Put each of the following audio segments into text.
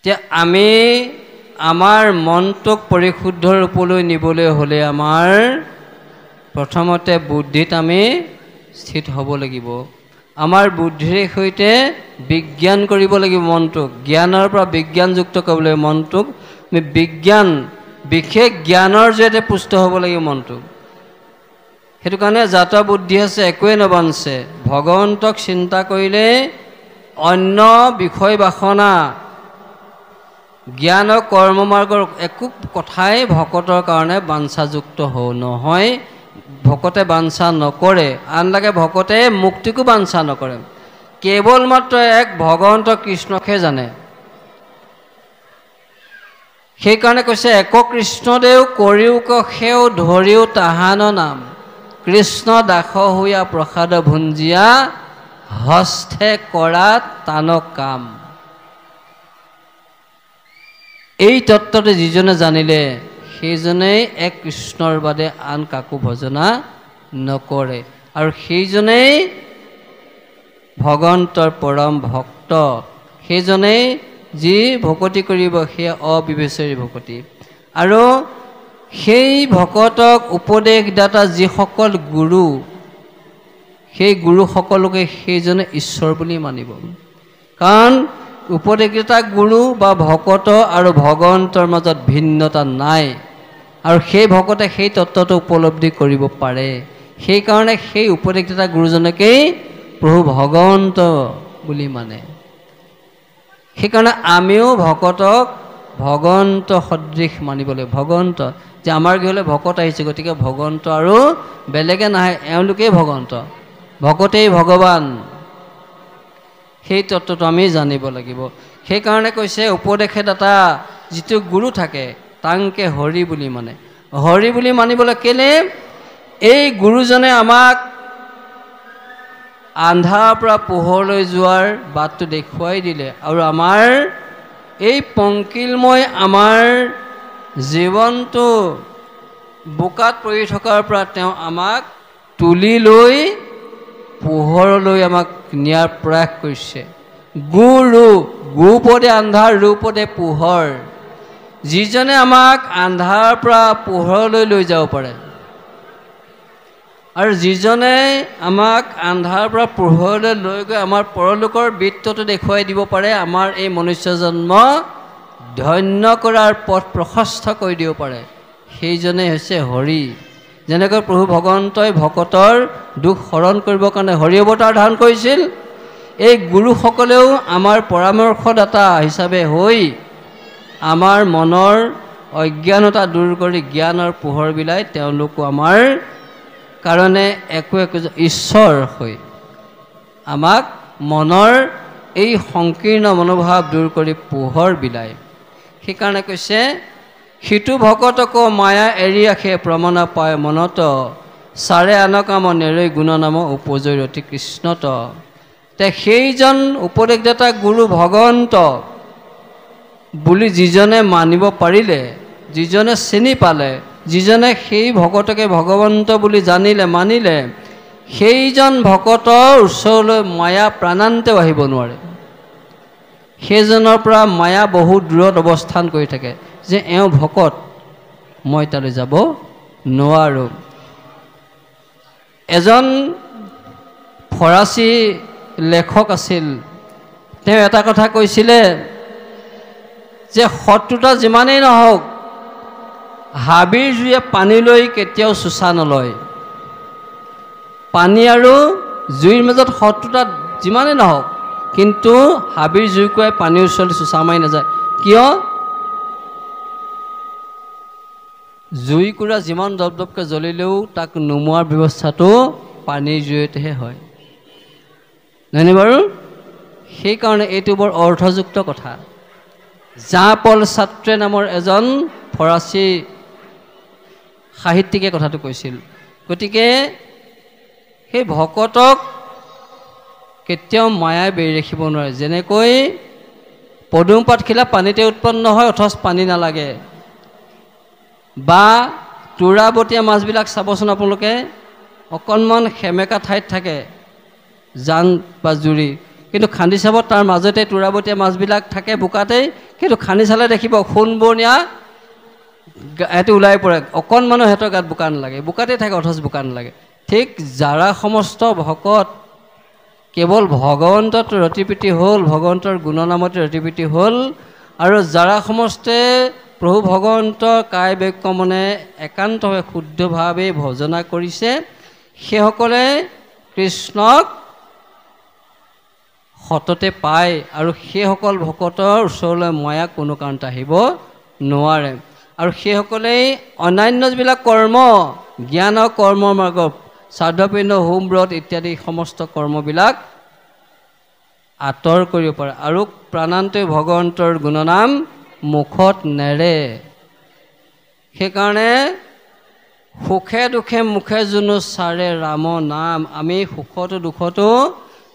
যে আমি আমাৰ মনটোক পৰিশুদ্ধ ৰূপলৈ নিবলৈ হ'লে আমাৰ প্ৰথমতে বুদ্ধিত আমি স্থিত হ'ব লাগিব। আমাৰ বুদ্ধিৰ সৈতে বিজ্ঞান কৰিব লাগিব মনটোক, জ্ঞানৰ পৰা বিজ্ঞানযুক্ত কৰিব লাগিব মনটোক। আমি বিজ্ঞান বিশেষ জ্ঞানৰ জৰিয়তে পুষ্ট হ'ব লাগিব মনটো। সেইটো কাৰণে জাত বুদ্ধি আছে একোৱে নবাঞ্চে, ভগৱন্তক চিন্তা কৰিলে অন্য বিষয় বাসনা জ্ঞান আৰু কৰ্ম মাৰ্গৰ একো কথাই ভকতৰ কাৰণে বাঞ্ছাযুক্ত নহয়। ভকতে বাঞ্ছা নকৰে, আনলাগে ভকতে মুক্তিকো বাঞ্ছা নকৰে, কেৱল মাত্ৰ এক ভগৱন্ত কৃষ্ণকহে জানে। সেইকাৰণে কৈছে এক কৃষ্ণদেও কৰিও কষেও ধৰিও তাহান নাম, কৃষ্ণ দাস হৈয়া প্ৰসাদ ভুঞ্জিয়া হস্তে কৰা তান কাম। এই তত্ত্বটো যিজনে জানিলে সেইজনেই এক কৃষ্ণৰ বাদে আন কাকো ভজনা নকৰে, আৰু সেইজনেই ভগৱন্তৰ পৰম ভক্ত। সেইজনেই যি ভকতি কৰিব সেয়া অবিবেচৰী ভকতি। আৰু সেই ভকতক উপদেশদাতা যিসকল গুৰু, সেই গুৰুসকলকে সেইজনে ঈশ্বৰ বুলি মানিব। কাৰণ উপদেশদাতা গুৰু বা ভকত আৰু ভগৱন্তৰ মাজত ভিন্নতা নাই, আৰু সেই ভকতে সেই তত্ত্বটো উপলব্ধি কৰিব পাৰে। সেইকাৰণে সেই উপদেশদাতা গুৰুজনকেই প্ৰভু ভগৱন্ত বুলি মানে। সেইকাৰণে আমিও ভকতক ভগৱন্ত সদৃশ মানিব লাগিব। ভগৱন্ত যে আমাৰ গৃহলৈ ভকত আহিছে, গতিকে ভগৱন্ত আৰু বেলেগে নাহে, এওঁলোকেই ভগৱন্ত, ভকতেই ভগৱান। সেই তত্ত্বটো আমি জানিব লাগিব। সেইকাৰণে কৈছে উপদেশদাতা যিটো গুৰু থাকে তাংকে হৰি বুলি মানে। হৰি বুলি মানিবলৈ কেলে? এই গুৰুজনে আমাক আন্ধাৰৰ পৰা পোহৰলৈ যোৱাৰ বাটটো দেখুৱাই দিলে, আৰু আমাৰ এই পংকিলময় আমাৰ জীৱনটো বোকাত পৰি থকাৰ পৰা তেওঁ আমাক তুলি লৈ পোহৰলৈ আমাক নিয়াৰ প্ৰয়াস কৰিছে। গুৰু, গুপদে আন্ধাৰ ৰূপদে পোহৰ, যিজনে আমাক আন্ধাৰৰ পৰা পোহৰলৈ লৈ যাব পাৰে, আৰু যিজনে আমাক আন্ধাৰৰ পৰা পোহৰলৈ লৈ গৈ আমাৰ পৰলোকৰ বৃত্তটো দেখুৱাই দিব পাৰে, আমাৰ এই মনুষ্য জন্ম ধন্য কৰাৰ পথ প্ৰশস্ত কৰি দিব পাৰে, সেইজনেই হৈছে হৰি। যেনেকৈ প্ৰভু ভগৱন্তই ভকতৰ দুখ হৰণ কৰিবৰ কাৰণে হৰি অৱতাৰ ধাৰণ কৰিছিল, এই গুৰুসকলেও আমাৰ পৰামৰ্শদাতা হিচাপে হৈ আমাৰ মনৰ অজ্ঞানতা দূৰ কৰি জ্ঞানৰ পোহৰ বিলাই তেওঁলোকো আমাৰ কাৰণে একো ঈশ্বৰ হৈ আমাক মনৰ এই সংকীৰ্ণ মনোভাৱ দূৰ কৰি পোহৰ বিলাই। সেইকাৰণে কৈছে সিটো ভকতকো মায়া এৰি ৰাখে প্ৰমাণ পায় মনত, চাৰে আন কাম নেৰৈ গুণ নাম উপজয় অতি কৃষ্ণত। তে সেইজন উপদেশদাতা গুৰু ভগৱন্ত বুলি যিজনে মানিব পাৰিলে, যিজনে চিনি পালে, যিজনে সেই ভকতকে ভগৱন্ত বুলি জানিলে মানিলে, সেইজন ভকতৰ ওচৰলৈ মায়া প্ৰাণান্তেও আহিব নোৱাৰে। সেইজনৰ পৰা মায়া বহু দূৰত অৱস্থান কৰি থাকে যে এওঁ ভকত, মই তালৈ যাব নোৱাৰোঁ। এজন ফৰাচী লেখক আছিল, তেওঁ এটা কথা কৈছিলে যে শত্ৰুতা যিমানেই নহওক হাবিৰ জুয়ে পানীলৈ কেতিয়াও চোচা নলয়। পানী আৰু জুইৰ মাজত শত্ৰুতা যিমানেই নহওক, কিন্তু হাবিৰ জুইকুৱাই পানীৰ ওচৰলৈ চোচা মাৰি নাযায়। কিয়? জুইকুৰা যিমান দপদপকৈ জ্বলিলেও তাক নুমোৱাৰ ব্যৱস্থাটো পানীৰ জৰিয়তেহে হয়, নহয়নে বাৰু? সেইকাৰণে এইটো বৰ অৰ্থযুক্ত কথা। জাঁ পল ছাত্ৰে নামৰ এজন ফৰাচী সাহিত্যিকে কথাটো কৈছিল। গতিকে সেই ভকতক কেতিয়াও মায়াই বেৰি ৰাখিব নোৱাৰে। যেনেকৈ পদুম পাতখিলা পানীতে উৎপন্ন হয় অথচ পানী নালাগে, বা তোৰাবতীয়া মাছবিলাক চাবচোন আপোনালোকে, অকণমান সেমেকা ঠাইত থাকে জান বা জুৰি, কিন্তু খান্দি চাব তাৰ মাজতে তুৰাবতীয়া মাছবিলাক থাকে বোকাতেই, কিন্তু খান্দি চালে দেখিব সোণবৰণীয়া এটি ওলাই পৰে, অকণমানো সিহঁতৰ গাত বোকা নালাগে, বোকাতে থাকে অথচ বোকা নালাগে। ঠিক যাৰা সমস্ত ভকত কেৱল ভগৱন্তত ৰতিপ্ৰীতি হ'ল, ভগৱন্তৰ গুণনামত ৰতিপ্ৰীতি হ'ল, আৰু যাৰা সমস্তে প্ৰভু ভগৱন্তৰ কায় বাক্য মনে একান্তভাৱে শুদ্ধভাৱে ভজনা কৰিছে, সেইসকলে কৃষ্ণক সততে পায়, আৰু সেইসকল ভকতৰ ওচৰলৈ ময়া কোনো কাৰণত আহিব নোৱাৰে। আৰু সেইসকলেই অন্যান্য যিবিলাক কৰ্ম, জ্ঞানৰ কৰ্মৰ মাৰ্গত শ্ৰাদ্ধপিণ্ড হোম ব্ৰত ইত্যাদি সমস্ত কৰ্মবিলাক আঁতৰ কৰিব পাৰে, আৰু প্ৰাণান্তে ভগৱন্তৰ গুণনাম মুখত নেৰে। সেইকাৰণে সুখে দুখে মুখে যোনো চাৰে ৰাম নাম, আমি সুখতো দুখতো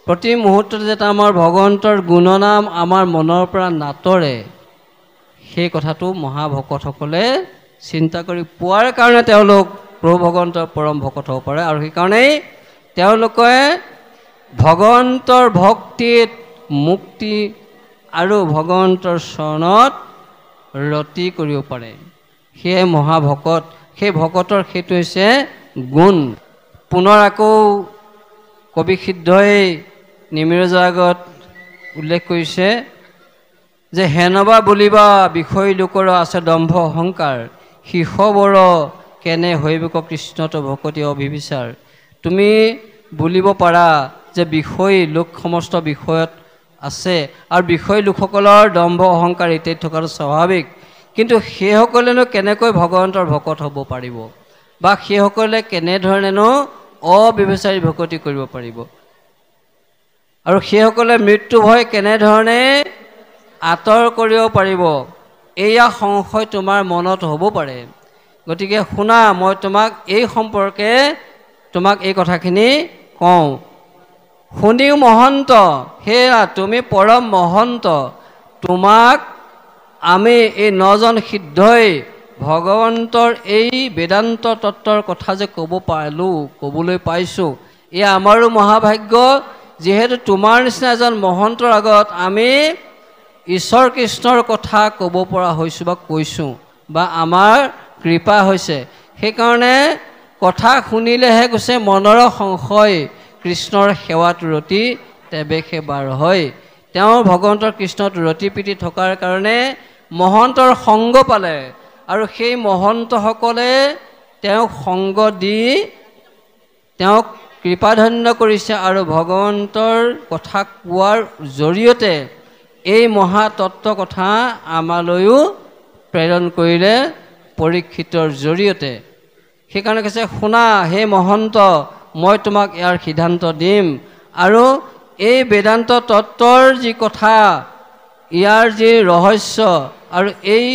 প্ৰতি মুহূৰ্ততে যাতে আমাৰ ভগৱন্তৰ গুণনাম আমাৰ মনৰ পৰা নাতৰে, সেই কথাটো মহাভকতসকলে চিন্তা কৰি পোৱাৰ কাৰণে তেওঁলোক প্ৰভু ভগৱন্তৰ পৰম ভকত হ'ব পাৰে। আৰু সেইকাৰণেই তেওঁলোকে ভগৱন্তৰ ভক্তিত মুক্তি আৰু ভগৱন্তৰ চৰণত ৰতি কৰিব পাৰে, সেয়ে মহাভকত। সেই ভকতৰ সেইটো হৈছে গুণ। পুনৰ আকৌ কবি সিদ্ধই নিমিৰজাৰ আগত উল্লেখ কৰিছে যে হেনবা বুলিবা বিষয় লোকৰ আছে দম্ভ অহংকাৰ, শিশবৰ কেনে হৈবিক কৃষ্ণত ভকতি অভিবিচাৰ। তুমি বুলিব পাৰা যে বিষয় লোক সমস্ত বিষয়ত আছে, আৰু বিষয় লোকসকলৰ দম্ভ অহংকাৰ ইত্যাদি থকাটো স্বাভাৱিক, কিন্তু সেইসকলেনো কেনেকৈ ভগৱন্তৰ ভকত হ'ব পাৰিব, বা সেইসকলে কেনেধৰণেনো অবিবেচাৰী ভকতি কৰিব পাৰিব, আৰু সেইসকলে মৃত্যু ভয় কেনেধৰণে আঁতৰ কৰিব পাৰিব, এয়া সংশয় তোমাৰ মনত হ'ব পাৰে। গতিকে শুনা, মই তোমাক এই সম্পৰ্কে তোমাক এই কথাখিনি কওঁ। শুনিও মহন্ত, সেয়া তুমি পৰম মহন্ত, তোমাক আমি এই 9জন সিদ্ধই ভগৱন্তৰ এই বেদান্ত তত্ত্বৰ কথা যে ক'ব পাৰিলোঁ, ক'বলৈ পাইছোঁ, এয়া আমাৰো মহাভাগ্য। যিহেতু তোমাৰ নিচিনা এজন মহন্তৰ আগত আমি ঈশ্বৰ কৃষ্ণৰ কথা ক'ব পৰা হৈছোঁ বা কৈছোঁ, বা আমাৰ কৃপা হৈছে। সেইকাৰণে কথা শুনিলেহে কৈছে মনৰ সংশয়, কৃষ্ণৰ সেৱাত ৰতি তেবে সেবাৰ হয়। তেওঁ ভগৱন্তৰ কৃষ্ণত ৰতি প্ৰীতি থকাৰ কাৰণে মহন্তৰ সংগ পালে, আৰু সেই মহন্তসকলে তেওঁক সংগ দি তেওঁক কৃপাধন্য কৰিছে, আৰু ভগৱন্তৰ কথা কোৱাৰ জৰিয়তে এই মহাতত্ত্ব কথা আমালৈও প্ৰেৰণ কৰিলে পৰীক্ষিতৰ জৰিয়তে। সেইকাৰণে কৈছে শুনা হে মহন্ত, মই তোমাক ইয়াৰ সিদ্ধান্ত দিম, আৰু এই বেদান্ত তত্ত্বৰ যি কথা, ইয়াৰ যি ৰহস্য, আৰু এই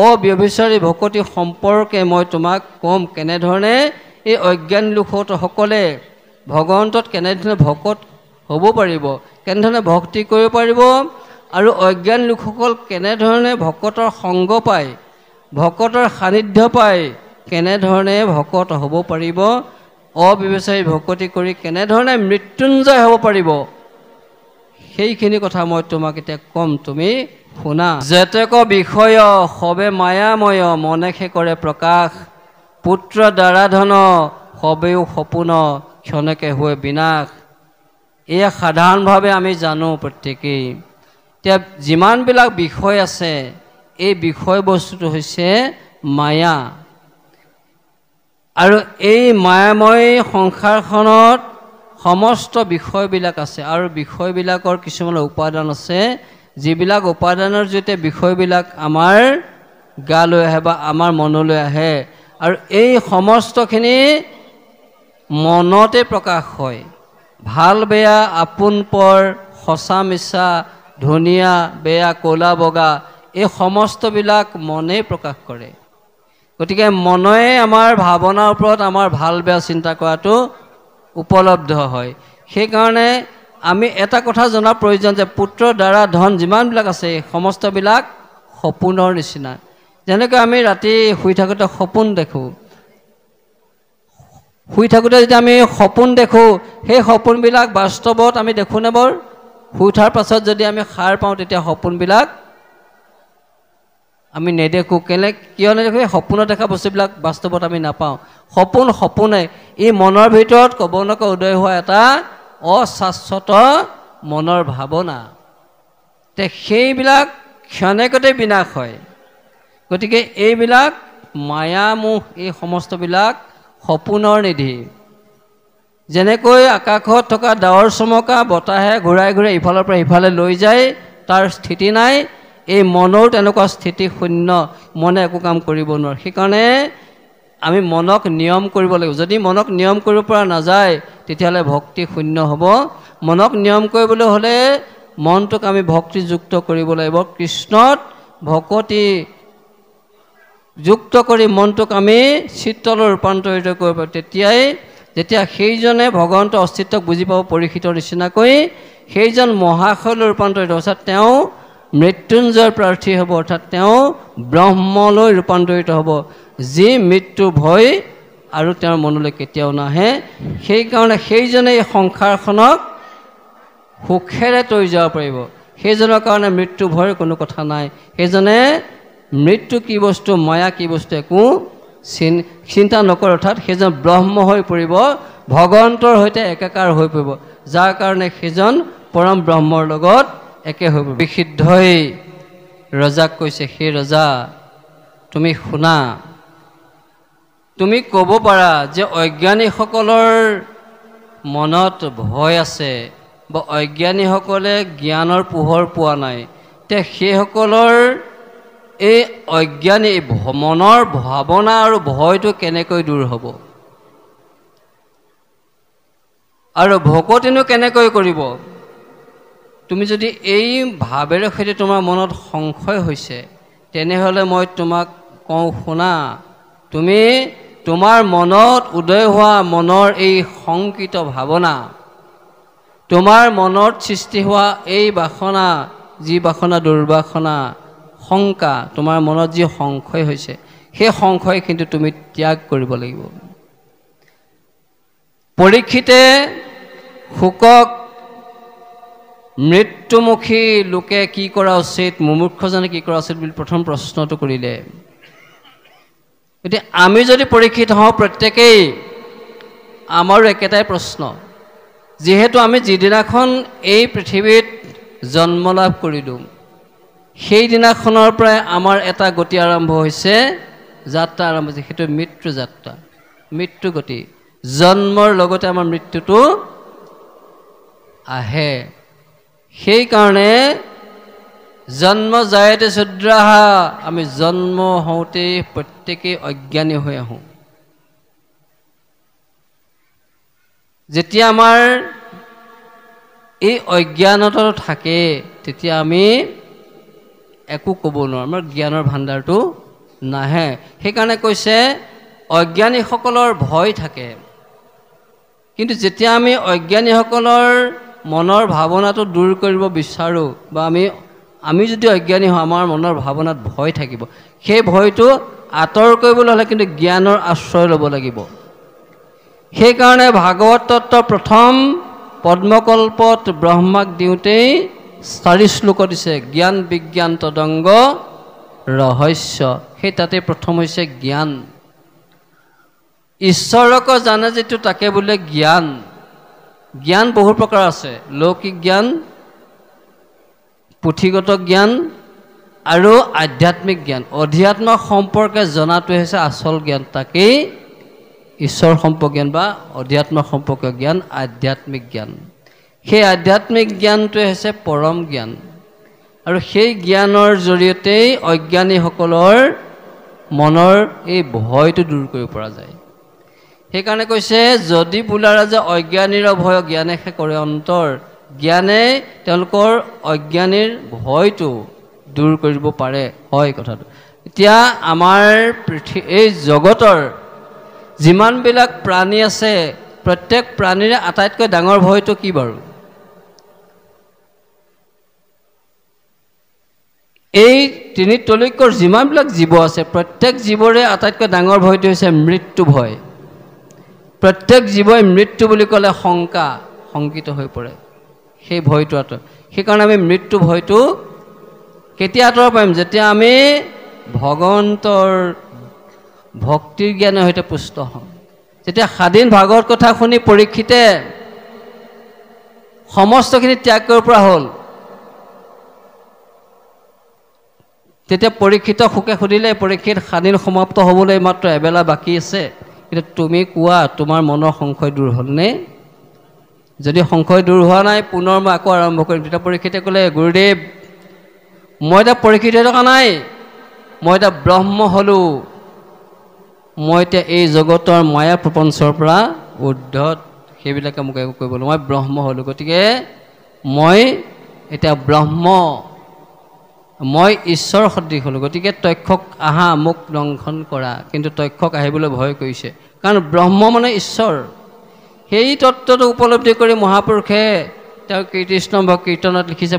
অব্যভিচাৰী ভকতি সম্পৰ্কে মই তোমাক ক'ম, কেনেধৰণে এই অজ্ঞান লোকসকলে ভগৱন্তত কেনেধৰণে ভকত হ'ব পাৰিব, কেনেধৰণে ভক্তি কৰিব পাৰিব, আৰু অজ্ঞান লোকসকল কেনেধৰণে ভকতৰ সংগ পায়, ভকতৰ সান্নিধ্য পায়, কেনেধৰণে ভকত হ'ব পাৰিব, অবিবেচাৰী ভকতি কৰি কেনেধৰণে মৃত্যুঞ্জয় হ'ব পাৰিব, সেইখিনি কথা মই তোমাক এতিয়া ক'ম, তুমি শুনা। যেতেক বিষয় সবে মায়াময়, মনেষে কৰে প্ৰকাশ, পুত্ৰ দ্বাৰা ধন সবেও সপোন, ক্ষণেকে হৈ বিনাশ। এয়া সাধাৰণভাৱে আমি জানো প্ৰত্যেকেই। এতিয়া যিমানবিলাক বিষয় আছে, এই বিষয়বস্তুটো হৈছে মায়া, আৰু এই মায়াময় সংসাৰখনত সমস্ত বিষয়বিলাক আছে, আৰু বিষয়বিলাকৰ কিছুমান উপাদান আছে, যিবিলাক উপাদানৰ জৰিয়তে বিষয়বিলাক আমাৰ গালৈ আহে বা আমাৰ মনলৈ আহে, আৰু এই সমস্তখিনি মনতে প্ৰকাশ হয়। ভাল বেয়া, আপোন পৰ, সঁচা মিছা, ধুনীয়া বেয়া, ক'লা বগা, এই সমস্তবিলাক মনেই প্ৰকাশ কৰে। গতিকে মনে আমাৰ ভাৱনাৰ ওপৰত আমাৰ ভাল বেয়া চিন্তা কৰাটো উপলব্ধ হয়। সেইকাৰণে আমি এটা কথা জনাৰ প্ৰয়োজন যে পুত্ৰ দ্বাৰা ধন যিমানবিলাক আছে, সমস্তবিলাক সপোনৰ নিচিনা। যেনেকৈ আমি ৰাতি শুই থাকোঁতে সপোন দেখোঁ, শুই থাকোঁতে যেতিয়া আমি সপোন দেখোঁ, সেই সপোনবিলাক বাস্তৱত আমি দেখোঁনে বাৰু? শুই উঠাৰ পাছত যদি আমি সাৰ পাওঁ তেতিয়া সপোনবিলাক আমি নেদেখোঁ। কিয় নেদেখোঁ? সপোনত দেখা বস্তুবিলাক বাস্তৱত আমি নাপাওঁ। সপোনে এই মনৰ ভিতৰত ক'ব নকওঁ উদয় হোৱা এটা অশাশ্বত মনৰ ভাৱনা। তে সেইবিলাক ক্ষণিকতে বিনাশ হয়। গতিকে এইবিলাক মায়ামোহ, এই সমস্তবিলাক সপোনৰ নিধি। যেনেকৈ আকাশত থকা ডাৱৰ চমকা বতাহে ঘূৰাই ঘূৰাই ইফালৰ পৰা ইফালে লৈ যায়, তাৰ স্থিতি নাই। এই মনৰ তেনেকুৱা স্থিতি শূন্য, মনে একো কাম কৰিব নোৱাৰে। সেইকাৰণে আমি মনক নিয়ম কৰিব লাগিব। যদি মনক নিয়ম কৰিব পৰা নাযায় তেতিয়াহ'লে ভক্তি শূন্য হ'ব। মনক নিয়ম কৰিবলৈ হ'লে মনটোক আমি ভক্তিযুক্ত কৰিব লাগিব। কৃষ্ণত ভকতি যুক্ত কৰি মনটোক আমি চিত্তলৈ ৰূপান্তৰিত কৰিব। তেতিয়াই যেতিয়া সেইজনে ভগৱন্তৰ অস্তিত্বক বুজি পাব পৰীক্ষিতৰ নিচিনাকৈ, সেইজন মহাশয়লৈ ৰূপান্তৰিত, অৰ্থাৎ তেওঁ মৃত্যুঞ্জয় প্ৰাৰ্থী হ'ব, অৰ্থাৎ তেওঁ ব্ৰহ্মলৈ ৰূপান্তৰিত হ'ব, যি মৃত্যু ভয় আৰু তেওঁৰ মনলৈ কেতিয়াও নাহে। সেইকাৰণে সেইজনে এই সংসাৰখনক সুখেৰে তৰি যাব পাৰিব। সেইজনৰ কাৰণে মৃত্যু ভয়ৰ কোনো কথা নাই। সেইজনে মৃত্যু কি বস্তু, মায়া কি বস্তু একো চিন্তা নকৰে। অৰ্থাৎ সেইজন ব্ৰহ্ম হৈ পৰিব, ভগৱন্তৰ সৈতে একাকাৰ হৈ পৰিব, যাৰ কাৰণে সেইজন পৰম ব্ৰহ্মৰ লগত একে হৈ পৰিব। বিশুদ্ধই ৰজাক কৈছে, সেই ৰজা তুমি শুনা, তুমি ক'ব পাৰা যে অজ্ঞানীসকলৰ মনত ভয় আছে বা অজ্ঞানীসকলে জ্ঞানৰ পোহৰ পোৱা নাই। তে সেইসকলৰ এই অজ্ঞানী মনৰ ভাৱনা আৰু ভয়টো কেনেকৈ দূৰ হ'ব আৰু ভকতিনো কেনেকৈ কৰিব? তুমি যদি এই ভাৱেৰে সৈতে তোমাৰ মনত সংশয় হৈছে, তেনেহ'লে মই তোমাক কওঁ শুনা, তুমি তোমাৰ মনত উদয় হোৱা মনৰ এই শংকিত ভাৱনা, তোমাৰ মনত সৃষ্টি হোৱা এই বাসনা, যি বাসনা দুৰ্বাসনা, শংকা, তোমাৰ মনত যি সংশয় হৈছে, সেই সংশয় কিন্তু তুমি ত্যাগ কৰিব লাগিব। পৰীক্ষিতে শোকক মৃত্যুমুখী লোকে কি কৰা উচিত, মুমূৰ্ষজনে কি কৰা উচিত বুলি প্ৰথম প্ৰশ্নটো কৰিলে। এতিয়া আমি যদি পৰীক্ষিত হওঁ প্ৰত্যেকেই, আমাৰো একেটাই প্ৰশ্ন, যিহেতু আমি যিদিনাখন এই পৃথিৱীত জন্ম লাভ কৰিলোঁ, সেইদিনাখনৰ পৰাই আমাৰ এটা গতি আৰম্ভ হৈছে, যাত্ৰা আৰম্ভ হৈছে, সেইটো মৃত্যু যাত্ৰা, মৃত্যু গতি। জন্মৰ লগতে আমাৰ মৃত্যুটো আহে। সেইকাৰণে জন্ম জায়তে শূদ্ৰাহা, আমি জন্ম হওঁতেই প্ৰত্যেকেই অজ্ঞানী হৈ আহোঁ। যেতিয়া আমাৰ এই অজ্ঞানতা থাকে তেতিয়া আমি একো ক'ব নোৱাৰোঁ, আমাৰ জ্ঞানৰ ভাণ্ডাৰটো নাহে। সেইকাৰণে কৈছে অজ্ঞানীসকলৰ ভয় থাকে, কিন্তু যেতিয়া আমি অজ্ঞানীসকলৰ মনৰ ভাৱনাটো দূৰ কৰিব বিচাৰোঁ, বা আমি যদি অজ্ঞানী হওঁ, আমাৰ মনৰ ভাৱনাত ভয় থাকিব। সেই ভয়টো আঁতৰ কৰিবলৈ হ'লে কিন্তু জ্ঞানৰ আশ্ৰয় ল'ব লাগিব। সেইকাৰণে ভাগৱত তত্ত্ব প্ৰথম পদ্মকল্পত ব্ৰহ্মাক দিওঁতেই 4 শ্লোক দিছে, জ্ঞান বিজ্ঞান তদংগ ৰহস্য। সেই তাতে প্ৰথম হৈছে জ্ঞান। ঈশ্বৰক জানে যিটো তাকে বোলে জ্ঞান। জ্ঞান বহু প্ৰকাৰ আছে, লৌকিক জ্ঞান, পুথিগত জ্ঞান আৰু আধ্যাত্মিক জ্ঞান। অধ্যাত্ম সম্পৰ্কে জনাটোৱে হৈছে আচল জ্ঞান, তাকেই ঈশ্বৰ সম্পৰ্ক জ্ঞান বা অধ্যাত্ম সম্পৰ্কীয় জ্ঞান, আধ্যাত্মিক জ্ঞান। সেই আধ্যাত্মিক জ্ঞানটোৱে হৈছে পৰম জ্ঞান, আৰু সেই জ্ঞানৰ জৰিয়তেই অজ্ঞানীসকলৰ মনৰ এই ভয়টো দূৰ কৰিব পৰা যায়। সেইকাৰণে কৈছে যদি বোলা ৰাজা অজ্ঞানীৰ ভয় জ্ঞানেহে কৰে অন্তৰ, জ্ঞানে তেওঁলোকৰ অজ্ঞানীৰ ভয়টো দূৰ কৰিব পাৰে। হয় কথাটো। এতিয়া আমাৰ এই জগতৰ যিমানবিলাক প্ৰাণী আছে, প্ৰত্যেক প্ৰাণীৰে আটাইতকৈ ডাঙৰ ভয়টো কি বাৰু? এই তিনিতলৈকৰ যিমানবিলাক জীৱ আছে, প্ৰত্যেক জীৱৰে আটাইতকৈ ডাঙৰ ভয়টো হৈছে মৃত্যু ভয়। প্ৰত্যেক জীৱই মৃত্যু বুলি ক'লে শংকিত হৈ পৰে, সেই ভয়টো সেইকাৰণে আমি মৃত্যু ভয়টো কেতিয়া আঁতৰাব পাৰিম? যেতিয়া আমি ভগৱন্তৰ ভক্তিৰ জ্ঞানৰ সৈতে পুষ্ট হওঁ। যেতিয়া স্বাধীন ভাগৱত কথা শুনি পৰীক্ষিতে সমস্তখিনি ত্যাগ কৰিব পৰা হ'ল, তেতিয়া পৰীক্ষিত সুখে সুধিলে, পৰীক্ষিত স্বাধীন সমাপ্ত হ'বলৈ মাত্ৰ এবেলা বাকী আছে, কিন্তু তুমি কোৱা তোমাৰ মনৰ সংশয় দূৰ হ'লনে? যদি সংশয় দূৰ হোৱা নাই, পুনৰ মই আকৌ আৰম্ভ কৰিম। তেতিয়া পৰীক্ষিতে ক'লে, গুৰুদেৱ মই এতিয়া পৰীক্ষিত হৈ থকা নাই, মই এতিয়া ব্ৰহ্ম হ'লোঁ, মই এতিয়া এই জগতৰ মায়া প্ৰপঞ্চৰ পৰা উৰ্ধত, সেইবিলাকে মোক একো কৰিব নোৱাৰে, মই ব্ৰহ্ম হ'লোঁ। গতিকে মই এতিয়া ব্ৰহ্ম, মই ঈশ্বৰ সদৃশ হ'লোঁ। গতিকে তক্ষক আহা মোক দংশন কৰা। কিন্তু তক্ষক আহিবলৈ ভয় কৰিছে, কাৰণ ব্ৰহ্ম মানে ঈশ্বৰ। সেই তত্ত্বটো উপলব্ধি কৰি মহাপুৰুষে তেওঁ কীৰ্তিস্তম্ভ কীৰ্তনত লিখিছে,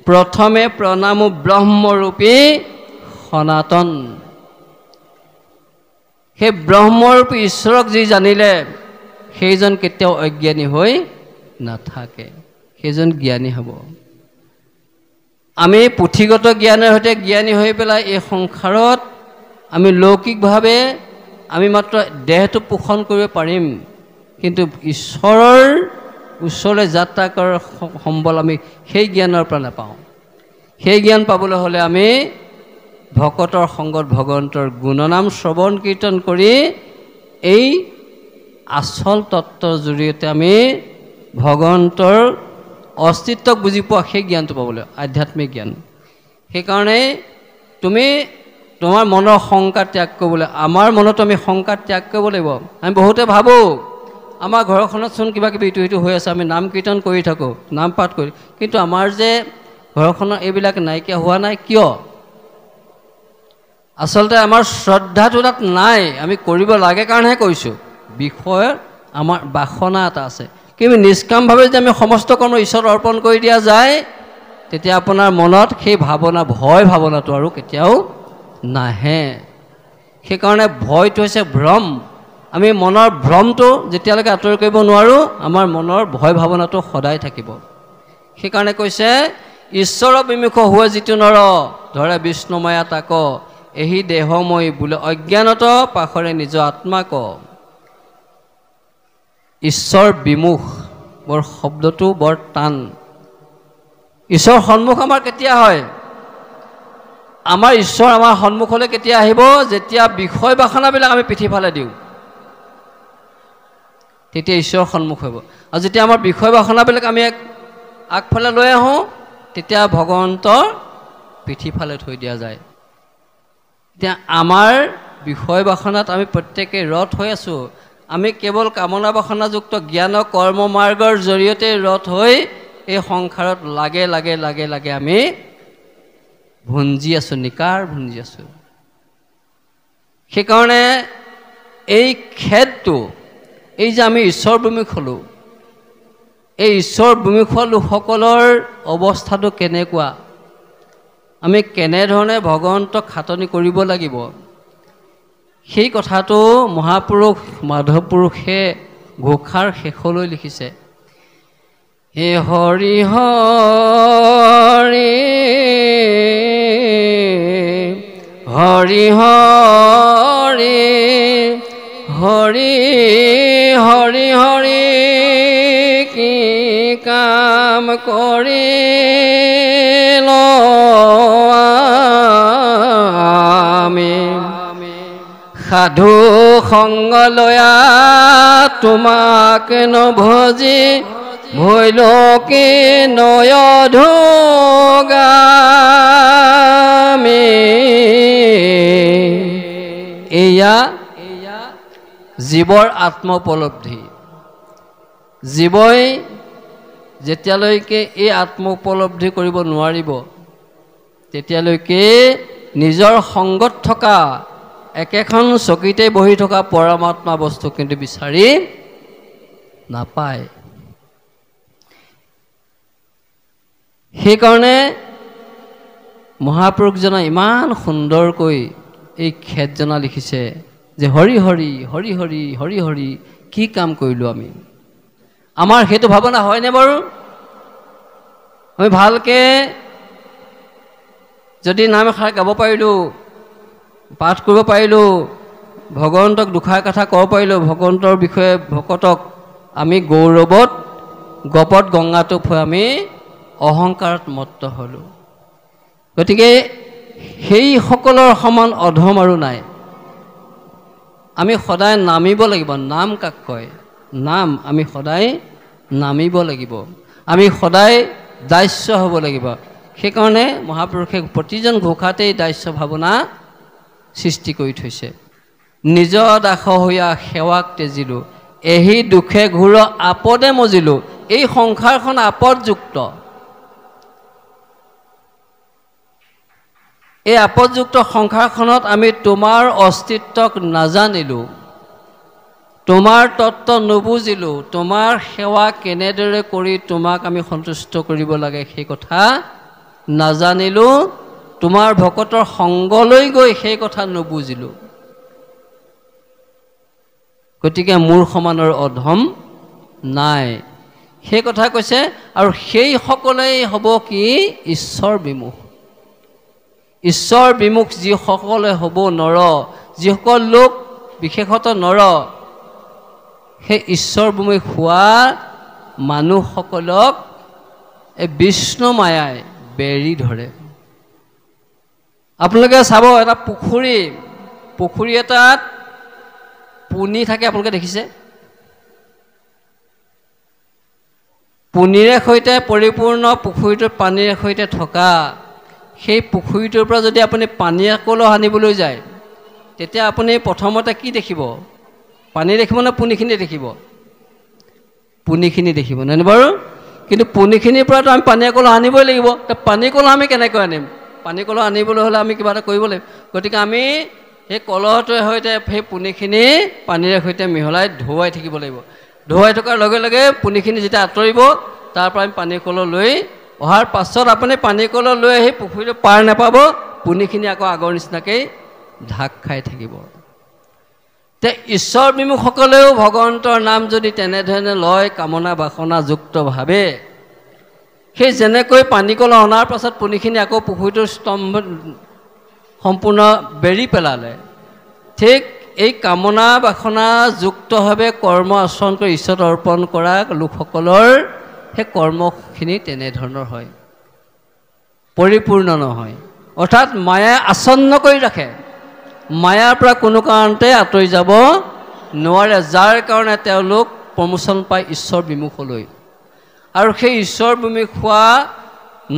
প্ৰথমে প্ৰণামো ব্ৰহ্মৰূপী সনাতন। সেই ব্ৰহ্মৰূপী ঈশ্বৰক যি জানিলে, সেইজন কেতিয়াও অজ্ঞানী হৈ নাথাকে, সেইজন জ্ঞানী হ'ব। আমি পুথিগত জ্ঞানৰ সৈতে জ্ঞানী হৈ পেলাই এই সংসাৰত আমি লৌকিকভাৱে আমি মাত্ৰ দেহটো পোষণ কৰিব পাৰিম, কিন্তু ঈশ্বৰৰ ওচৰলৈ যাত্ৰা কৰাৰ সম্বল আমি সেই জ্ঞানৰ পৰা নাপাওঁ। সেই জ্ঞান পাবলৈ হ'লে আমি ভকতৰ সংগত ভগৱন্তৰ গুণনাম শ্ৰৱণ কীৰ্তন কৰি এই আচল তত্ত্বৰ জৰিয়তে আমি ভগৱন্তৰ অস্তিত্বক বুজি পোৱা সেই জ্ঞানটো পাবলৈ, আধ্যাত্মিক জ্ঞান। সেইকাৰণে তুমি তোমাৰ মনৰ শংকা ত্যাগ কৰিবলৈ, আমাৰ মনতো আমি শংকা ত্যাগ কৰিব লাগিব। আমি বহুতে ভাবোঁ আমাৰ ঘৰখনত চোন কিবা কিবি ইটো সিটো হৈ আছে, আমি নাম কীৰ্তন কৰি থাকোঁ, নাম পাঠ কৰি, কিন্তু আমাৰ যে ঘৰখনৰ এইবিলাক নাইকিয়া হোৱা নাই কিয়? আচলতে আমাৰ শ্ৰদ্ধাটো তাত নাই, আমি কৰিব লাগে কাৰণেহে কৰিছোঁ। বিষয়ৰ আমাৰ বাসনা এটা আছে, কিন্তু নিষ্কামভাৱে যে আমি সমস্ত কৰ্ম ঈশ্বৰত অৰ্পণ কৰি দিয়া যায়, তেতিয়া আপোনাৰ মনত সেই ভাৱনা, ভয় ভাৱনাটো আৰু কেতিয়াও নাহে। সেইকাৰণে ভয়টো হৈছে ভ্ৰম। আমি মনৰ ভ্ৰমটো যেতিয়ালৈকে আঁতৰি কৰিব নোৱাৰোঁ, আমাৰ মনৰ ভয় ভাৱনাটো সদায় থাকিব। সেইকাৰণে কৈছে, ঈশ্বৰ বিমুখ হোৱা যিটো নৰ, ধৰে বিষ্ণুময়া তাক, এহি দেহময়ী বোলে অজ্ঞানত পাশৰে নিজ আত্মাক। ঈশ্বৰ বিমুখ বৰ শব্দটো বৰ টান। ঈশ্বৰ সন্মুখ আমাৰ কেতিয়া হয়? আমাৰ ঈশ্বৰ আমাৰ সন্মুখলৈ কেতিয়া আহিব? যেতিয়া বিষয় বাসনাবিলাক আমি পিঠিফালে দিওঁ, তেতিয়া ঈশ্বৰৰ সন্মুখ হ'ব। আৰু যেতিয়া আমাৰ বিষয় বাসনাবিলাক আমি আগফালে লৈ আহোঁ, তেতিয়া ভগৱন্তৰ পিঠিফালে থৈ দিয়া যায়। এতিয়া আমাৰ বিষয় বাসনাত আমি প্ৰত্যেকেই ৰথ হৈ আছোঁ। আমি কেৱল কামনা বাসনাযুক্ত জ্ঞান কৰ্ম মাৰ্গৰ জৰিয়তে ৰথ হৈ এই সংসাৰত লাগে লাগে লাগে লাগে আমি ভুঞ্জি আছোঁ, নিকাৰ ভুঞ্জি আছোঁ। সেইকাৰণে এই খেদটো, এই যে আমি ঈশ্বৰ বিমুখ হ'লোঁ, এই ঈশ্বৰ বিমুখ লোকসকলৰ অৱস্থাটো কেনেকুৱা, আমি কেনেধৰণে ভগৱন্তক খাটনি কৰিব লাগিব, সেই কথাটো মহাপুৰুষ মাধৱ পুৰুষে ঘোষাৰ শেষলৈ লিখিছে। হে হৰি হৰি হৰি হৰি হৰি হৰি হৰি কি কাম কৰিল আমি, সাধু সংগ লয়া তোমাক নভজি, ভৈল কি নয়ধোগামী। এয়া জীৱৰ আত্মোপলব্ধি। জীৱই যেতিয়ালৈকে এই আত্মোপলব্ধি কৰিব নোৱাৰিব, তেতিয়ালৈকে নিজৰ সংগত থকা একেখন চকীতে বহি থকা পৰমাত্মা বস্তু কিন্তু বিচাৰি নাপায়। সেইকাৰণে মহাপুৰুষজনে ইমান সুন্দৰকৈ এই খেদজনা লিখিছে যে হৰি হৰি হৰি হৰি হৰি হৰি কি কাম কৰিলোঁ আমি। আমাৰ সেইটো ভাৱনা হয়নে বাৰু? আমি ভালকৈ যদি নাম এষাৰ গাব পাৰিলোঁ, পাঠ কৰিব পাৰিলোঁ, ভগৱন্তক দুষাৰ কথা ক'ব পাৰিলোঁ, ভগৱন্তৰ বিষয়ে ভকতক আমি গৌৰৱত গপত গংগাটো ফুৱাই আমি অহংকাৰত মত্ত হ'লোঁ। গতিকে সেইসকলৰ সমান অধম আৰু নাই। আমি সদায় নামিব লাগিব। নাম কাক কয়? নাম। আমি সদায় নামিব লাগিব, আমি সদায় দাস্য হ'ব লাগিব। সেইকাৰণে মহাপুৰুষে প্ৰতিজন ঘোষাতেই দাস্য ভাৱনা সৃষ্টি কৰি থৈছে। নিজ দাস হৈয়া সেৱাক তেজিলোঁ, এহি দুখে ঘূৰ আপদে মজিলোঁ। এই সংসাৰখন আপদযুক্ত। এই আপদযুক্ত সংসাৰখনত আমি তোমাৰ অস্তিত্বক নাজানিলোঁ, তোমাৰ তত্ত্ব নুবুজিলোঁ, তোমাৰ সেৱা কেনেদৰে কৰি তোমাক আমি সন্তুষ্ট কৰিব লাগে সেই কথা নাজানিলোঁ, তোমাৰ ভকতৰ সংগলৈ গৈ সেই কথা নুবুজিলোঁ। গতিকে মোৰ সমানৰ অধম নাই, সেই কথা কৈছে। আৰু সেইসকলেই হ'ব কি? ঈশ্বৰ বিমুখ। ঈশ্বৰ বিমুখ যিসকলে হ'ব নৰ, যিসকল লোক বিশেষতঃ নৰ, সেই ঈশ্বৰ বিমুখ হোৱা মানুহসকলক এই বিষ্ণু মায়াই বেৰি ধৰে। আপোনালোকে চাব, এটা পুখুৰী এটাত পুনি থাকে, আপোনালোকে দেখিছে? পুনিৰে সৈতে পৰিপূৰ্ণ পুখুৰীটোত পানীৰে সৈতে থকা সেই পুখুৰীটোৰ পৰা যদি আপুনি পানী একলহ আনিবলৈ যায়, তেতিয়া আপুনি প্ৰথমতে কি দেখিব? পানী দেখিব নে পুনিখিনি দেখিব? পুনিখিনি দেখিব, নহয় বাৰু? কিন্তু পুনিখিনিৰ পৰাতো আমি পানী একলহ আনিবই লাগিব। পানী কলহ আমি কেনেকৈ আনিম? পানী কলহ আনিবলৈ হ'লে আমি কিবা এটা কৰিব লাগিব। গতিকে আমি সেই কলহটোৰ সৈতে সেই পুনিখিনি পানীৰে সৈতে মিহলাই ধুৱাই থাকিব লাগিব। ধুৱাই থকাৰ লগে লগে পুনিখিনি যেতিয়া আঁতৰিব, তাৰ পৰা আমি পানী কলহ লৈ অহাৰ পাছত আপুনি পানী কলহ লৈ আহি পুখুৰীটো পাৰ নাপাব, পুনিখিনি আকৌ আগৰ নিচিনাকৈ ঢাক খাই থাকিব। তে ঈশ্বৰ বিমুখসকলেও ভগৱন্তৰ নাম যদি তেনেধৰণে লয় কামনা বাসনাযুক্তভাৱে, সেই যেনেকৈ পানী কলহ অনাৰ পাছত পুনিখিনি আকৌ পুখুৰীটোৰ স্তম্ভ সম্পূৰ্ণ বেৰি পেলালে, ঠিক এই কামনা বাসনাযুক্তভাৱে কৰ্ম আচৰণ কৰি ঈশ্বৰ অৰ্পণ কৰা লোকসকলৰ সেই কৰ্মখিনি তেনেধৰণৰ হয়, পৰিপূৰ্ণ নহয়। অৰ্থাৎ মায়াই আচ্ছন্ন কৰি ৰাখে, মায়াৰ পৰা কোনো কাৰণতে আঁতৰি যাব নোৱাৰে, যাৰ কাৰণে তেওঁলোক প্ৰমোচন পায় ঈশ্বৰ বিমুখলৈ। আৰু সেই ঈশ্বৰ বিমুখ হোৱা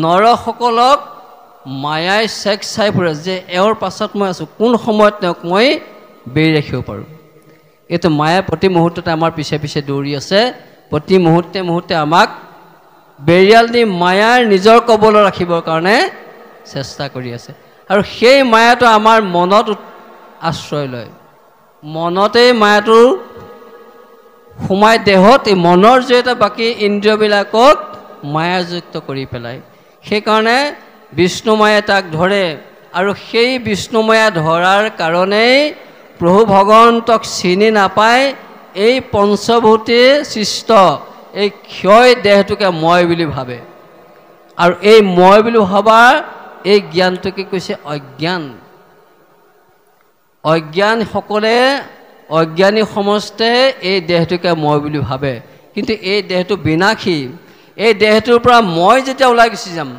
নৰসকলক মায়াই চেক চাই ফুৰে যে এওঁৰ পাছত মই আছোঁ, কোন সময়ত তেওঁক মই বেৰি ৰাখিব পাৰোঁ। এইটো মায়াই প্ৰতি মুহূৰ্ততে আমাৰ পিছে পিছে দৌৰি আছে, প্ৰতি মুহূৰ্তে মুহূৰ্তে আমাক বেৰিয়াল দি মায়াৰ নিজৰ কবলত ৰাখিবৰ কাৰণে চেষ্টা কৰি আছে। আৰু সেই মায়াটো আমাৰ মনত আশ্ৰয় লয়, মনতেই মায়াটো সোমাই দেহত, এই মনৰ জৰিয়তে বাকী ইন্দ্ৰিয়বিলাকক মায়াযুক্ত কৰি পেলায়। সেইকাৰণে বিষ্ণুমায়ে তাক ধৰে, আৰু সেই বিষ্ণুমায়া ধৰাৰ কাৰণেই প্ৰভু ভগৱন্তক চিনি নাপায় এই পঞ্চভূতি সৃষ্ট এই ক্ষয় দেহটোকে মই বুলি ভাবে। আৰু এই মই বুলি ভবাৰ এই জ্ঞানটোকে কৈছে অজ্ঞান। অজ্ঞানসকলে, অজ্ঞানী সমস্তে এই দেহটোকে মই বুলি ভাবে, কিন্তু এই দেহটো বিনাশী। এই দেহটোৰ পৰা মই যেতিয়া ওলাই গুচি যাম,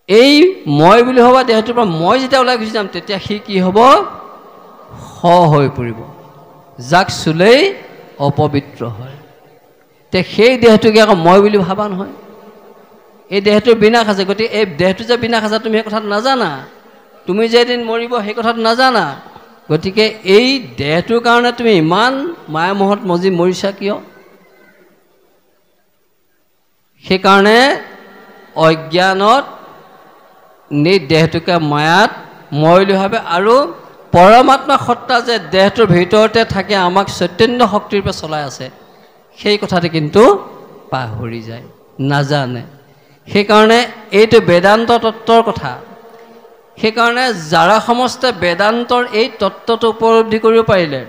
এই মই বুলি ভবা দেহটোৰ পৰা মই যেতিয়া ওলাই গুচি যাম, তেতিয়া সি কি হ'ব? হৈ পৰিব, যাক চুলেই অপবিত্ৰ হয়। তে সেই দেহটোকে আকৌ মই বুলি ভাবা নহয়, এই দেহটোৰ বিনাশ আছে। গতিকে এই দেহটো যে বিনাশ আছে তুমি সেই কথাটো নাজানা, তুমি যে এদিন মৰিব সেই কথাটো নাজানা। গতিকে এই দেহটোৰ কাৰণে তুমি ইমান মায়ামোহত মৰিছা কিয়? সেইকাৰণে অজ্ঞানত এই দেহটোকে মায়াত মই বুলি ভাবে, আৰু পৰমাত্মা সত্তা যে দেহটোৰ ভিতৰতে থাকে আমাক চৈতন্য শক্তিৰ পৰা চলাই আছে, সেই কথাটো কিন্তু পাহৰি যায়, নাজানে। সেইকাৰণে এইটো বেদান্ত তত্ত্বৰ কথা। সেইকাৰণে যাৰা সমস্তে বেদান্তৰ এই তত্ত্বটো উপলব্ধি কৰিব পাৰিলে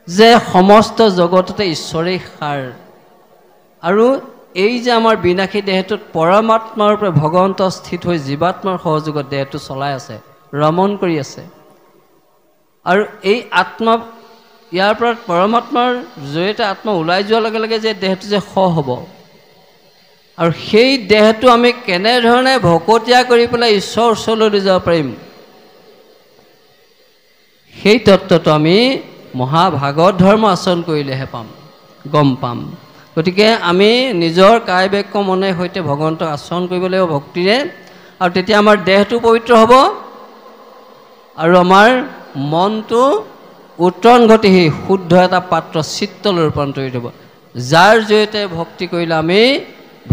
যে সমস্ত জগততে ঈশ্বৰেই সাৰ, আৰু এই যে আমাৰ বিনাশী দেহটোত পৰমাত্মাৰ পৰা ভগৱন্ত স্থিত হৈ জীৱাত্মাৰ সহযোগত দেহটো চলাই আছে, ৰমণ কৰি আছে। আৰু এই আত্মা ইয়াৰ পৰা পৰমাত্মাৰ জৰিয়তে আত্মা ওলাই যোৱাৰ লগে লগে যে দেহটো যে হ'ব, আৰু সেই দেহটো আমি কেনেধৰণে ভকতীয়া কৰি পেলাই ঈশ্বৰৰ ওচৰলৈ লৈ যাব পাৰিম, সেই তত্ত্বটো আমি মহাভাগৱত ধৰ্ম আচৰণ কৰিলেহে গম পাম। গতিকে আমি নিজৰ কায় বাক্য মনে সৈতে ভগৱন্তক আচৰণ কৰিব লাগিব ভক্তিৰে, আৰু তেতিয়া আমাৰ দেহটো পবিত্ৰ হ'ব আৰু আমাৰ মনটো উত্তৰণ ঘটি সেই শুদ্ধ এটা পাত্ৰ চিত্তলৈ ৰূপান্তৰিত হ'ব, যাৰ জৰিয়তে ভক্তি কৰিলে আমি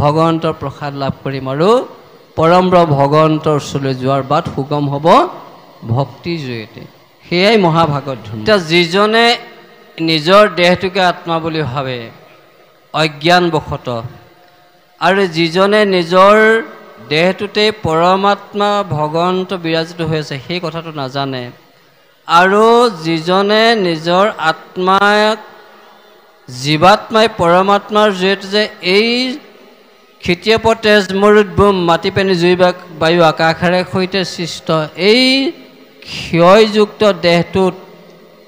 ভগৱন্তৰ প্ৰসাদ লাভ কৰিম আৰু পৰমব্ৰহ্ম ভগৱন্তৰ ওচৰলৈ যোৱাৰ বাট সুগম হ'ব ভক্তিৰ জৰিয়তে। সেয়াই মহাভাগৱত ধৰ্ম। এতিয়া যিজনে নিজৰ দেহটোকে আত্মা বুলি ভাবে অজ্ঞানবশত, আৰু যিজনে নিজৰ দেহটোতে পৰমাত্মা ভগৱন্ত বিৰাজিত হৈ আছে সেই কথাটো নাজানে, আৰু যিজনে নিজৰ আত্মাক জীৱাত্মাই পৰমাত্মাৰ জৰিয়তে যে এই ক্ষিতীয় তেজ মৰুত বোম মাটি পানী জুই বায়ু আকাশেৰে সৈতে সৃষ্ট এই ক্ষয়যুক্ত দেহটোত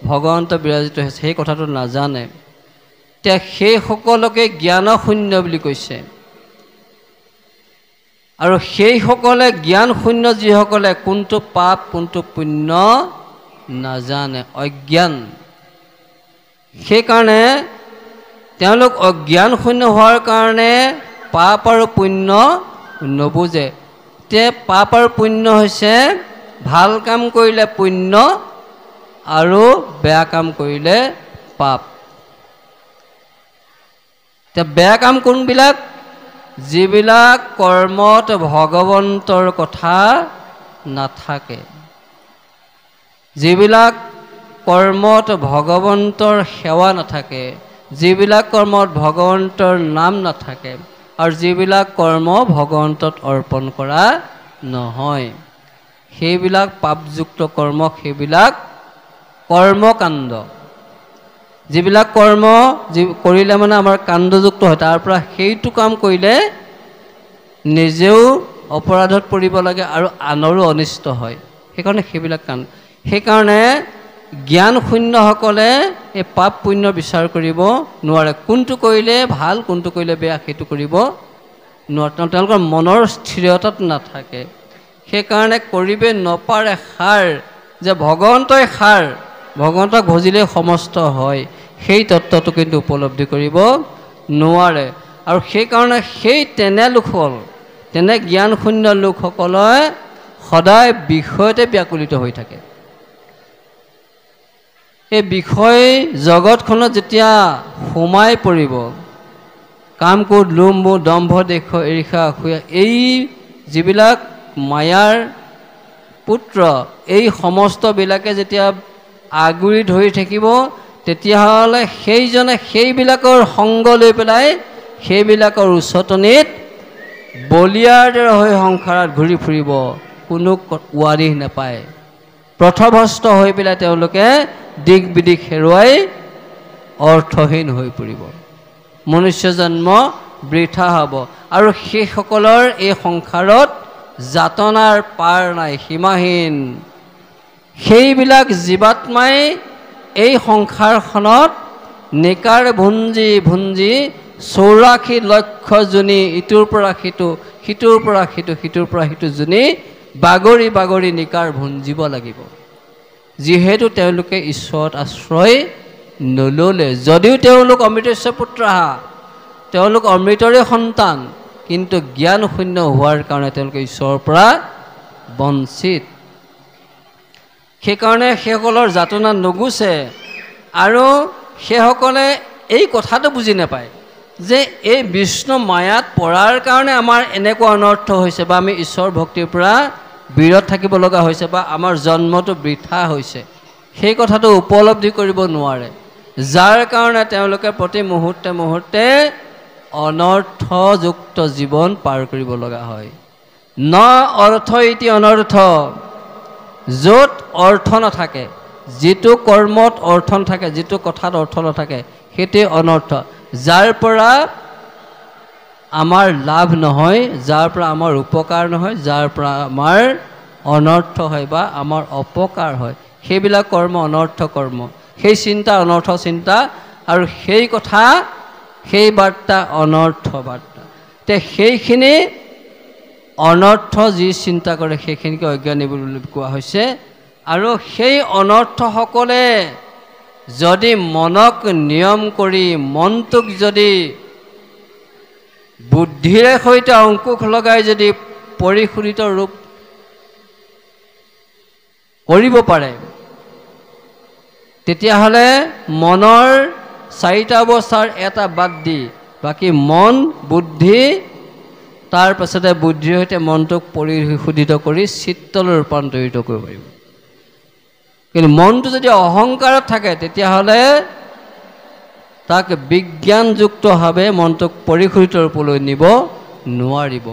ভগৱন্ত বিৰাজিত হৈছে সেই কথাটো নাজানে, এতিয়া সেইসকলকে জ্ঞানশূন্য বুলি কৈছে। আৰু সেইসকলে জ্ঞান শূন্য যিসকলে কোনটো পাপ কোনটো পুণ্য নাজানে, অজ্ঞান, সেইকাৰণে তেওঁলোক অজ্ঞান শূন্য হোৱাৰ কাৰণে পাপ আৰু পুণ্য নুবুজে। তে পাপ আৰু পুণ্য হৈছে ভাল কাম কৰিলে পুণ্য আৰু বেয়া কাম কৰিলে পাপ। এতিয়া বেয়া কাম কোনবিলাক? যিবিলাক কৰ্মত ভগৱন্তৰ কথা নাথাকে, যিবিলাক কৰ্মত ভগৱন্তৰ সেৱা নাথাকে, যিবিলাক কৰ্মত ভগৱন্তৰ নাম নাথাকে, আৰু যিবিলাক কৰ্ম ভগৱন্তত অৰ্পণ কৰা নহয়, সেইবিলাক পাপযুক্ত কৰ্ম, সেইবিলাক কৰ্মকাণ্ড। যিবিলাক কৰ্ম কৰিলে মানে আমাৰ কাণ্ডযুক্ত হয়, তাৰ পৰা সেইটো কাম কৰিলে নিজেও অপৰাধত পৰিব লাগে আৰু আনৰো অনিষ্ট হয়, সেইকাৰণে সেইবিলাক কাণ্ড। সেইকাৰণে জ্ঞান শূন্যসকলে এই পাপ পুণ্য বিচাৰ কৰিব নোৱাৰে, কোনটো কৰিলে ভাল কোনটো কৰিলে বেয়া সেইটো কৰিব নোৱাৰে, তেওঁলোকৰ মনৰ স্থিৰতাত নাথাকে। সেইকাৰণে কৰিবে নপাৰে সাৰ, যে ভগৱন্তই সাৰ, ভগৱন্তক ভজিলে সমস্ত হয়, সেই তত্ত্বটো কিন্তু উপলব্ধি কৰিব নোৱাৰে। আৰু সেইকাৰণে সেই তেনে লোকসকল, তেনে জ্ঞানশূন্য লোকসকলে সদায় বিষয়তে ব্যাকুলিত হৈ থাকে। এই বিষয় জগতখনত যেতিয়া সোমাই পৰিব, কাম ক্ৰোধ লোভ মোহ দম্ভ দেশ ঈৰ্ষা অসূয়া, এই যিবিলাক মায়াৰ পুত্ৰ, এই সমস্তবিলাকে যেতিয়া আগুৰি ধৰি থাকিব, তেতিয়াহ'লে সেইজনে সেইবিলাকৰ সংগ লৈ পেলাই সেইবিলাকৰ উচতনিত বলিয়াৰ দৰে হৈ সংসাৰত ঘূৰি ফুৰিব, কোনো উৱাদিহ নাপায়, পথভ্ৰষ্ট হৈ পেলাই তেওঁলোকে দিশ বিদিশ হেৰুৱাই অৰ্থহীন হৈ পৰিব, মনুষ্য জন্ম বৃথা হ'ব। আৰু সেইসকলৰ এই সংসাৰত যাতনাৰ পাৰ নাই, সীমাহীন। সেইবিলাক জীৱাত্মাই এই সংসাৰখনত নিকাৰ ভুঞ্জি ভুঞ্জি 84 লক্ষ জনী ইটোৰ পৰা সিটো, সিটোৰ পৰা সিটো, সিটোৰ পৰা সিটো জনী বাগৰি বাগৰি নিকাৰ ভুঞ্জিব লাগিব, যিহেতু তেওঁলোকে ঈশ্বৰত আশ্ৰয় নল'লে। যদিও তেওঁলোক অমৃতেশ্বৰ পুত্ৰ, তেওঁলোক অমৃতৰে সন্তান, কিন্তু জ্ঞান শূন্য হোৱাৰ কাৰণে তেওঁলোকে ঈশ্বৰৰ পৰা বঞ্চিত। সেইকাৰণে সেইসকলৰ যাতনা নুগুচে, আৰু সেইসকলে এই কথাটো বুজি নাপায় যে এই বিষ্ণু মায়াত পৰাৰ কাৰণে আমাৰ এনেকুৱা অনৰ্থ হৈছে, বা আমি ঈশ্বৰ ভক্তিৰ পৰা বিৰত থাকিব লগা হৈছে, বা আমাৰ জন্মটো বৃথা হৈছে, সেই কথাটো উপলব্ধি কৰিব নোৱাৰে, যাৰ কাৰণে তেওঁলোকে প্ৰতি মুহূৰ্তে মুহূৰ্তে অনৰ্থযুক্ত জীৱন পাৰ কৰিব লগা হয়। ন অৰ্থ ইতি অনৰ্থ, য'ত অৰ্থ নাথাকে, যিটো কৰ্মত অৰ্থ নাথাকে, যিটো কথাত অৰ্থ নাথাকে, সেইটোৱে অনৰ্থ। যাৰ পৰা আমাৰ লাভ নহয়, যাৰ পৰা আমাৰ উপকাৰ নহয়, যাৰ পৰা আমাৰ অনৰ্থ হয় বা আমাৰ অপকাৰ হয়, সেইবিলাক কৰ্ম অনৰ্থ কৰ্ম, সেই চিন্তা অনৰ্থ চিন্তা, আৰু সেই কথা সেই বাৰ্তা অনৰ্থ বাৰ্তা। তে সেইখিনি অনৰ্থ যি চিন্তা কৰে সেইখিনিকে অজ্ঞানী বুলি কোৱা হৈছে। আৰু সেই অনৰ্থসকলে যদি মনক নিয়ম কৰি মনটোক যদি বুদ্ধিৰে সৈতে অংকুশ লগাই যদি পৰিশোধিত ৰূপ কৰিব পাৰে, তেতিয়াহ'লে মনৰ চাৰিটা অৱস্থাৰ এটা বাদ দি বাকী মন বুদ্ধি, তাৰ পাছতে বুদ্ধিৰ সৈতে মনটোক পৰিশোধিত কৰি চিত্তলৈ ৰূপান্তৰিত কৰিব পাৰিব। কিন্তু মনটো যদি অহংকাৰত থাকে তেতিয়াহ'লে তাক বিজ্ঞানযুক্তভাৱে মনটোক পৰিশোধিত ৰূপলৈ নিব নোৱাৰিব।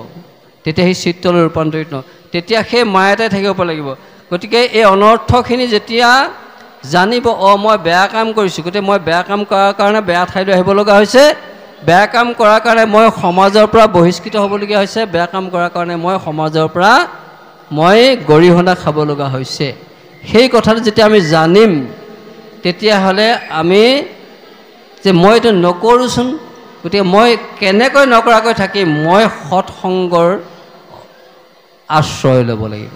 তেতিয়া সেই চিত্তলৈ ৰূপান্তৰিত নহয়, তেতিয়া সেই মায়াতে থাকিব লাগিব। গতিকে এই অনৰ্থখিনি যেতিয়া জানিব, মই বেয়া কাম কৰিছোঁ, গতিকে মই বেয়া কাম কৰাৰ কাৰণে বেয়া ঠাইলৈ আহিব লগা হৈছে, বেয়া কাম কৰাৰ কাৰণে মই সমাজৰ পৰা বহিষ্কৃত হ'বলগীয়া হৈছে, বেয়া কাম কৰাৰ কাৰণে মই সমাজৰ পৰা মই গৰিহণা খাব লগা হৈছে, সেই কথাটো যেতিয়া আমি জানিম তেতিয়াহ'লে আমি যে মই এইটো নকৰোঁচোন, গতিকে মই কেনেকৈ নকৰাকৈ থাকিম, মই সৎসংগৰ আশ্ৰয় ল'ব লাগিব।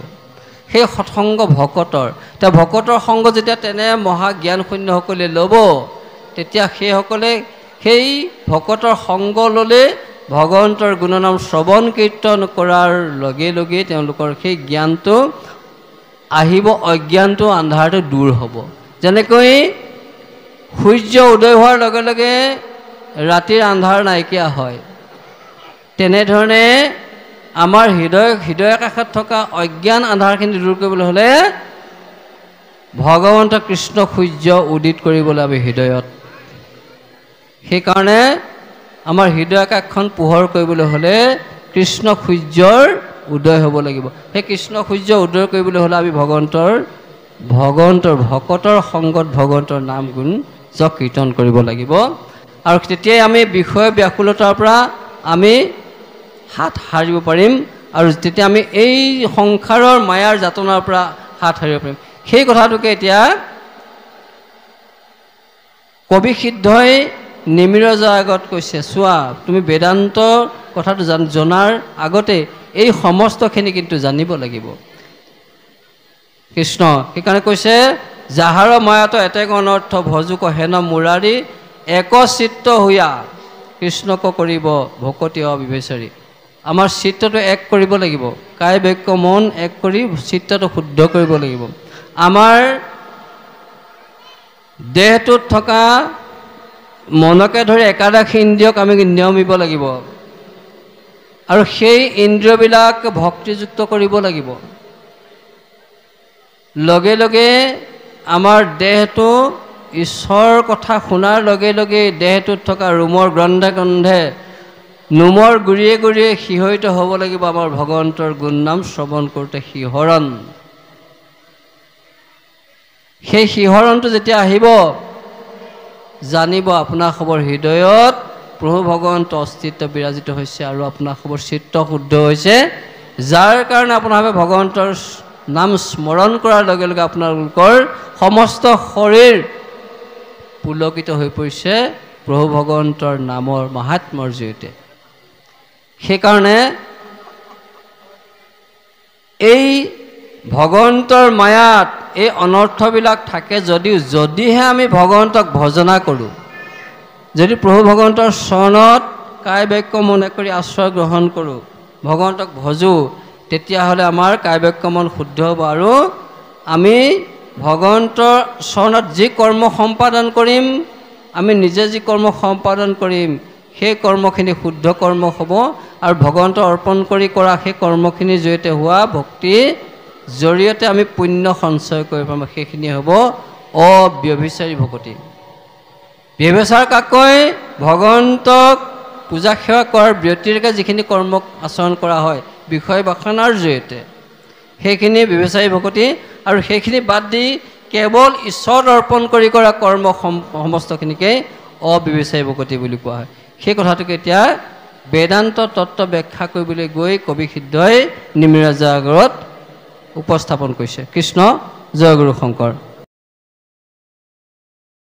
সেই সৎসংগ ভকতৰ, এতিয়া ভকতৰ সংগ যেতিয়া তেনে মহাজ্ঞানশূন্যসকলে ল'ব, তেতিয়া সেইসকলে সেই ভকতৰ সংগ ল'লে ভগৱন্তৰ গুণনাম শ্ৰৱণ কীৰ্তন কৰাৰ লগে লগে তেওঁলোকৰ সেই জ্ঞানটো আহিব, অজ্ঞানটো আন্ধাৰটো দূৰ হ'ব। যেনেকৈ সূৰ্য উদয় হোৱাৰ লগে লগে ৰাতিৰ আন্ধাৰ নাইকিয়া হয়, তেনেধৰণে আমাৰ হৃদয় কাষত থকা অজ্ঞান আন্ধাৰখিনি দূৰ কৰিবলৈ হ'লে ভগৱন্ত কৃষ্ণ সূৰ্য উদিত কৰিবলৈ আমি হৃদয়ত, সেইকাৰণে আমাৰ হৃদয় আকাশখন পোহৰ কৰিবলৈ হ'লে কৃষ্ণ সূৰ্যৰ উদয় হ'ব লাগিব। সেই কৃষ্ণ সূৰ্য উদয় কৰিবলৈ হ'লে আমি ভগৱন্তৰ ভকতৰ সংগত ভগৱন্তৰ নাম গুণ কীৰ্তন কৰিব লাগিব। আৰু তেতিয়াই আমি বিষয় ব্যাকুলতাৰ পৰা আমি হাত সাৰিব পাৰিম, আৰু তেতিয়া আমি এই সংসাৰৰ মায়াৰ যাতনাৰ পৰা হাত সাৰিব পাৰিম। সেই কথাটোকে এতিয়া কবি সিদ্ধই নিমিৰজাৰ আগত কৈছে, চোৱা তুমি বেদান্ত কথাটো জনাৰ আগতে এই সমস্তখিনি কিন্তু জানিব লাগিব। কৃষ্ণ সেইকাৰণে কৈছে, যাহাৰ মায়াত এতেক অনৰ্থ ভজুক হেন মুৰাৰী, একচিত্ত হৈয়া কৃষ্ণক কৰিব ভকতি অবিবেচাৰী। আমাৰ চিত্তটো এক কৰিব লাগিব, কায় বাক্য মন এক কৰি চিত্তটো শুদ্ধ কৰিব লাগিব। আমাৰ দেহটোত থকা মনকে ধৰি একাদশ ইন্দ্ৰিয়ক আমি নিয়মিব লাগিব, আৰু সেই ইন্দ্ৰিয়বিলাক ভক্তিযুক্ত কৰিব লাগিব। লগে লগে আমাৰ দেহটো ঈশ্বৰৰ কথা শুনাৰ লগে লগে দেহটোত থকা ৰোমৰ গ্ৰন্থে গ্ৰন্থে নোমৰ গুৰিয়ে গুৰিয়ে শিহৰিত হ'ব লাগিব আমাৰ ভগৱন্তৰ গুণনাম শ্ৰৱণ কৰোঁতে শিহৰণ। সেই শিহৰণটো যেতিয়া আহিব, জানিব আপোনাৰ খবৰ হৃদয়ত প্ৰভু ভগৱন্ত অস্তিত্ব বিৰাজিত হৈছে, আৰু আপোনাৰ খবৰ চিত্ত শুদ্ধ হৈছে, যাৰ কাৰণে আপোনাৰ ভগৱন্তৰ নাম স্মৰণ কৰাৰ লগে লগে আপোনালোকৰ সমস্ত শৰীৰ পুলকিত হৈ পৰিছে প্ৰভু ভগৱন্তৰ নামৰ মাহাত্ম্যৰ জৰিয়তে। সেইকাৰণে এই ভগৱন্তৰ মায়াত এই অনৰ্থবিলাক থাকে যদিহে আমি ভগৱন্তক ভজনা কৰোঁ, যদি প্ৰভু ভগৱন্তৰ চৰণত কায় বাক্য মনে কৰি আশ্ৰয় গ্ৰহণ কৰোঁ, ভগৱন্তক ভজোঁ, তেতিয়াহ'লে আমাৰ কায় বাক্য মন শুদ্ধ হ'ব, আৰু আমি ভগৱন্তৰ চৰণত যি কৰ্ম সম্পাদন কৰিম, আমি নিজে যি কৰ্ম সম্পাদন কৰিম সেই কৰ্মখিনি শুদ্ধ কৰ্ম হ'ব, আৰু ভগৱন্ত অৰ্পণ কৰি কৰা সেই কৰ্মখিনিৰ জৰিয়তে হোৱা ভক্তিৰ জৰিয়তে আমি পুণ্য সঞ্চয় কৰিব পাৰিম, সেইখিনি হ'ব অব্যভিচাৰী ভকতি। ব্যভিচাৰ কাকৈ ভগৱন্তক পূজা সেৱা কৰাৰ ব্যতিৰেকে যিখিনি কৰ্ম আচৰণ কৰা হয় বিষয় বাসনাৰ জৰিয়তে, সেইখিনি ব্যভিচাৰী ভকতি। আৰু সেইখিনি বাদ দি কেৱল ঈশ্বৰ অৰ্পণ কৰি কৰা কৰ্ম সমস্তখিনিকে অব্যভিচাৰী ভকতি বুলি কোৱা হয়। সেই কথাটোকে এতিয়া বেদান্ত তত্ত্ব ব্যাখ্যা কৰিবলৈ গৈ কবি সিদ্ধই নিমিৰাজৰ আগত উপস্থাপন কৰিছে। কৃষ্ণ জয়গুৰু শংকৰ।